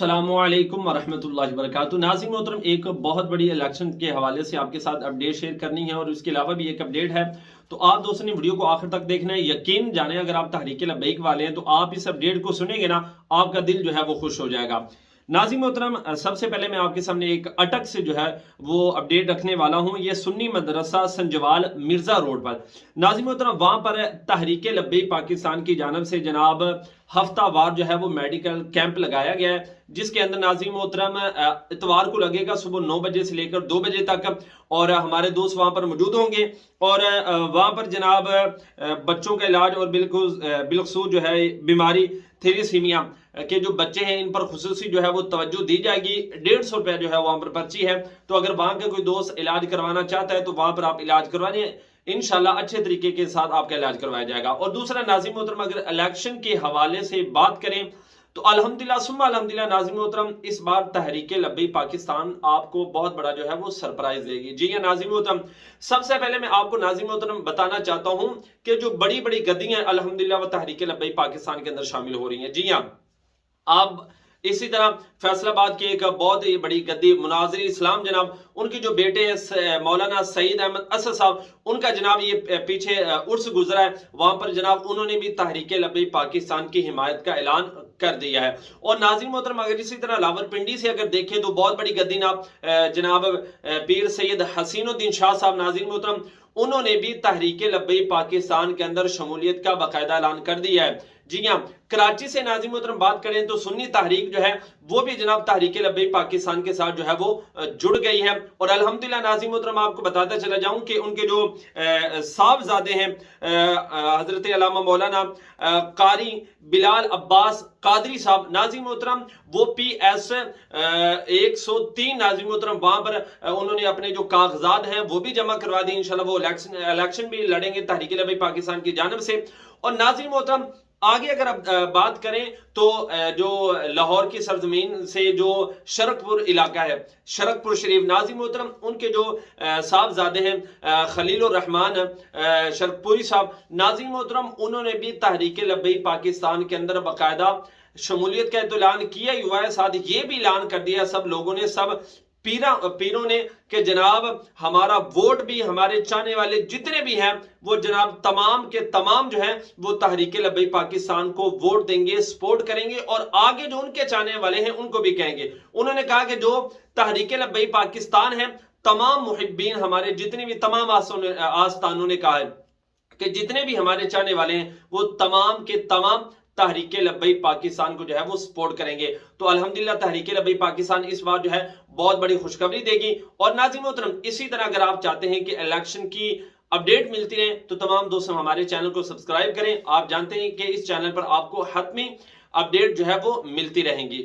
अस्सलामु अलैकुम वरहमतुल्लाहि वबरकातुहू। नाज़रीन मोहतरम, एक बहुत बड़ी इलेक्शन के हवाले से आपके साथ अपडेट शेयर करनी है और इसके अलावा भी एक अपडेट है, तो आप दोस्तों ने वीडियो को आखिर तक देखना है। यकीन जाने अगर आप तहरीक लब्बैक वाले हैं तो आप इस अपडेट को सुनेंगे ना, आपका दिल जो है वो खुश हो जाएगा। नाज़रीन मोहतरम, सबसे पहले मैं आपके सामने एक अटक से जो है वो अपडेट रखने वाला हूं। ये सुन्नी मदरसा संजवाल मिर्जा रोड पर नाज़रीन मोहतरम, वहां पर तहरीक लब्बैक पाकिस्तान की जानब से जनाब हफ्तावार जो है वो मेडिकल कैंप लगाया गया है, जिसके अंदर नाज़रीन मोहतरम इतवार को लगेगा सुबह 9 बजे से लेकर 2 बजे तक, और हमारे दोस्त वहां पर मौजूद होंगे। और वहां पर जनाब बच्चों का इलाज और बिलखसूस जो है बीमारी थेलीसीमिया के जो बच्चे हैं इन पर खुसूसी जो है वो तवज्जो दी जाएगी। 150 रुपया जो है वहां पर पर्ची है, तो अगर वहां का कोई दोस्त इलाज करवाना चाहता है तो वहां पर आप इलाज करवाने, इंशाल्लाह अच्छे तरीके के साथ आपका इलाज करवाया जाएगा। और दूसरा नाज़रीन मोहतरम, अगर इलेक्शन के हवाले से बात करें तो अल्हम्दुलिल्लाह सुम्मा अल्हम्दुलिल्लाह नाज़रीन मोहतरम, इस बार तहरीक लब्बैक पाकिस्तान आपको बहुत बड़ा जो है वो सरप्राइज देगी। जी हां नाज़रीन मोहतरम, सबसे पहले मैं आपको नाज़रीन मोहतरम बताना चाहता हूं कि जो बड़ी बड़ी गद्दियां अल्हम्दुलिल्लाह वो तहरीक लब्बैक पाकिस्तान के अंदर शामिल हो रही हैं। जी हां, आप इसी तरह फैसलाबाद की एक बहुत ही बड़ी गद्दी मुनाजिर इस्लाम जनाब, उनके जो बेटे हैं मौलाना सईद अहमद असद साहब, उनका जनाब ये पीछे उर्स गुजरा है, वहां पर जनाब उन्होंने भी तहरीक लब्बैक पाकिस्तान की हिमायत का ऐलान कर दिया है। और नाज़रीन मोहतरम, अगर इसी तरह लावरपिंडी से अगर देखें तो बहुत बड़ी गद्दी जनाब पीर सैयद हसीनुद्दीन शाह साहब, नाज़रीन मोहतरम, उन्होंने भी तहरीक लब्बैक पाकिस्तान के अंदर शमूलियत का बाकायदा ऐलान कर दिया है। जी हाँ, कराची से नाज़रीन मोहतरम बात करें तो सुन्नी तहरीक जो है वो भी जनाब तहरीक लब्बैक पाकिस्तान के साथ जो है वो जुड़ गई है। और अल्हम्दुलिल्लाह नाज़रीन मोहतरम, आपको बताता चला जाऊं कि उनके जो साहबजादे हैं हजरत अल्लामा मौलाना कारी बिलाल अब्बास कादरी साहब, नाज़रीन मोहतरम, वो PS 103 नाज़रीन मोहतरम, वहां पर उन्होंने अपने जो कागजात हैं वो भी जमा करवा दी। इंशाल्लाह वो इलेक्शन भी लड़ेंगे तहरीक लब्बैक पाकिस्तान की जानब से। और नाज़रीन मोहतरम, आगे अगर आप बात करें तो जो लाहौर की सरजमीन से जो शरकपुर इलाका है, शरकपुर शरीफ, नाज़रीन मोहतरम, उनके जो साहबजादे हैं खलीलुर रहमान शरकपुरी साहब, नाज़रीन मोहतरम, उन्होंने भी तहरीक लब्बैक पाकिस्तान के अंदर बाकायदा शमूलियत का तो ऐलान किया ही हुआ है, साथ ये भी ऐलान कर दिया सब लोगों ने, सब पीरों ने, कि जनाब हमारा वोट भी, हमारे चाहने वाले जितने भी हैं वो जनाब तमाम के तमाम जो हैं वो तहरीक लब्बैक पाकिस्तान को वोट देंगे, सपोर्ट करेंगे, और आगे जो उनके चाहने वाले हैं उनको भी कहेंगे। उन्होंने कहा कि जो तहरीक लब्बैक पाकिस्तान है, तमाम मुहिब्बीन, हमारे जितने भी तमाम आस्तानों ने कहा है कि जितने भी हमारे चाहने वाले हैं वो तमाम के तमाम तहरीक लब्बैक पाकिस्तान को जो है वो सपोर्ट करेंगे। तो अल्हम्दुलिल्लाह तहरीक लब्बैक पाकिस्तान इस बार जो है बहुत बड़ी खुशखबरी देगी। और नाज़रीन मोहतरम, इसी तरह अगर आप चाहते हैं कि इलेक्शन की अपडेट मिलती रहे तो तमाम दोस्तों हमारे चैनल को सब्सक्राइब करें। आप जानते हैं कि इस चैनल पर आपको हतमी अपडेट जो है वो मिलती रहेंगी।